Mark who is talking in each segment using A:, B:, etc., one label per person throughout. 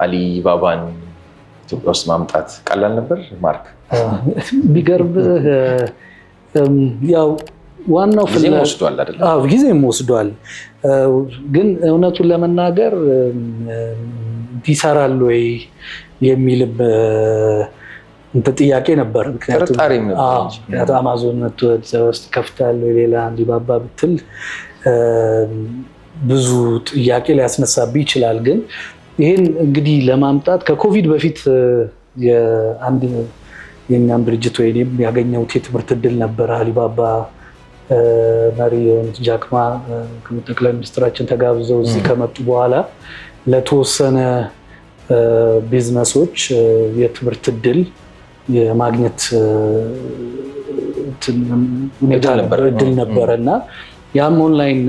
A: አሊባባን ኢትዮጵያ ውስጥ ማምጣት ቀላል ነበር ማርክ?
B: ቢገርምህ ያው ዋናው
A: ጊዜም ወስዷል አይደል?
B: ጊዜም ወስዷል። ግን እውነቱን ለመናገር ይሰራል ወይ የሚልም ጥያቄ ነበር። ምክንያቱም አማዞን መጥቶ ውስጥ ከፍታል ሌላ አሊባባ ብትል ብዙ ጥያቄ ሊያስነሳብህ ይችላል። ግን ይህን እንግዲህ ለማምጣት ከኮቪድ በፊት የኛም ድርጅት ወይም ያገኘሁት የትምህርት እድል ነበረ። አሊባባ መሪ የሆኑት ጃክማ ጠቅላይ ሚኒስትራችን ተጋብዘው እዚህ ከመጡ በኋላ ለተወሰነ ቢዝነሶች የትምህርት እድል የማግኘት እድል ነበረ እና ያም ኦንላይን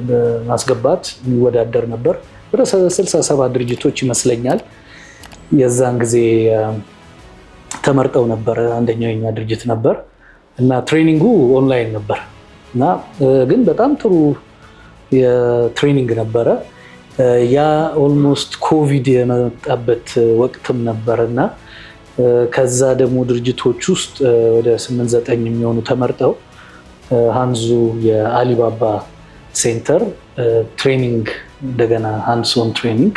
B: በማስገባት የሚወዳደር ነበር። ወደ 67 ድርጅቶች ይመስለኛል የዛን ጊዜ ተመርጠው ነበረ። አንደኛው የኛ ድርጅት ነበር እና ትሬኒንጉ ኦንላይን ነበር እና ግን በጣም ጥሩ የትሬኒንግ ነበረ። ያ ኦልሞስት ኮቪድ የመጣበት ወቅትም ነበረ እና ከዛ ደግሞ ድርጅቶች ውስጥ ወደ 8-9 የሚሆኑ ተመርጠው ሃንዙ የአሊባባ ሴንተር ትሬኒንግ እንደገና ሃንድሶን ትሬኒንግ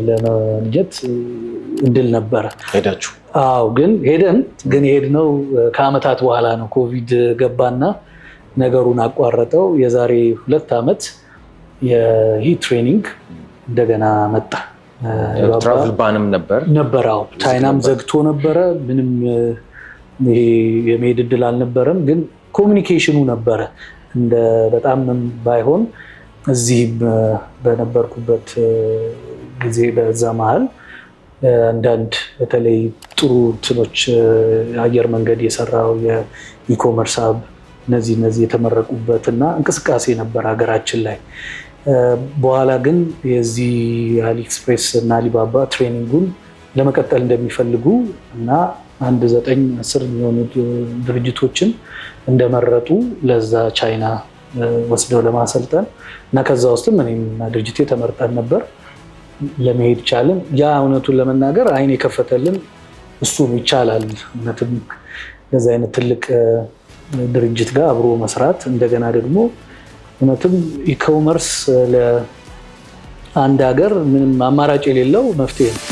B: ለማግኘት እድል ነበረ።
A: ሄዳችሁ?
B: አዎ፣ ግን ሄድነው ከአመታት በኋላ ነው። ኮቪድ ገባና ነገሩን አቋረጠው። የዛሬ 2 ዓመት ይህ ትሬኒንግ እንደገና መጣ።
A: ትራቭል ባንም
B: ነበር። አዎ፣ ቻይናም ዘግቶ ነበረ። ምንም የመሄድ እድል አልነበረም። ግን ኮሚኒኬሽኑ ነበረ እንደ በጣም ባይሆን እዚህም በነበርኩበት ጊዜ በዛ መሀል አንዳንድ በተለይ ጥሩ እንትኖች አየር መንገድ የሰራው የኢኮመርስ ሀብ እነዚህ የተመረቁበት እና እንቅስቃሴ ነበር ሀገራችን ላይ። በኋላ ግን የዚህ አሊኤክስፕሬስ እና አሊባባ ትሬኒንጉን ለመቀጠል እንደሚፈልጉ እና 9-10 የሚሆኑ ድርጅቶችን እንደመረጡ ለዛ ቻይና ወስደው ለማሰልጠን እና ከዛ ውስጥም እኔም ድርጅቴ ተመርጠን ነበር። ለመሄድ ቻልን። ያ እውነቱን ለመናገር አይን የከፈተልን እሱ ይቻላል። እውነትም እንደዚህ አይነት ትልቅ ድርጅት ጋር አብሮ መስራት እንደገና ደግሞ እውነትም ኢኮመርስ ለአንድ ሀገር ምንም አማራጭ የሌለው መፍትሄ ነው።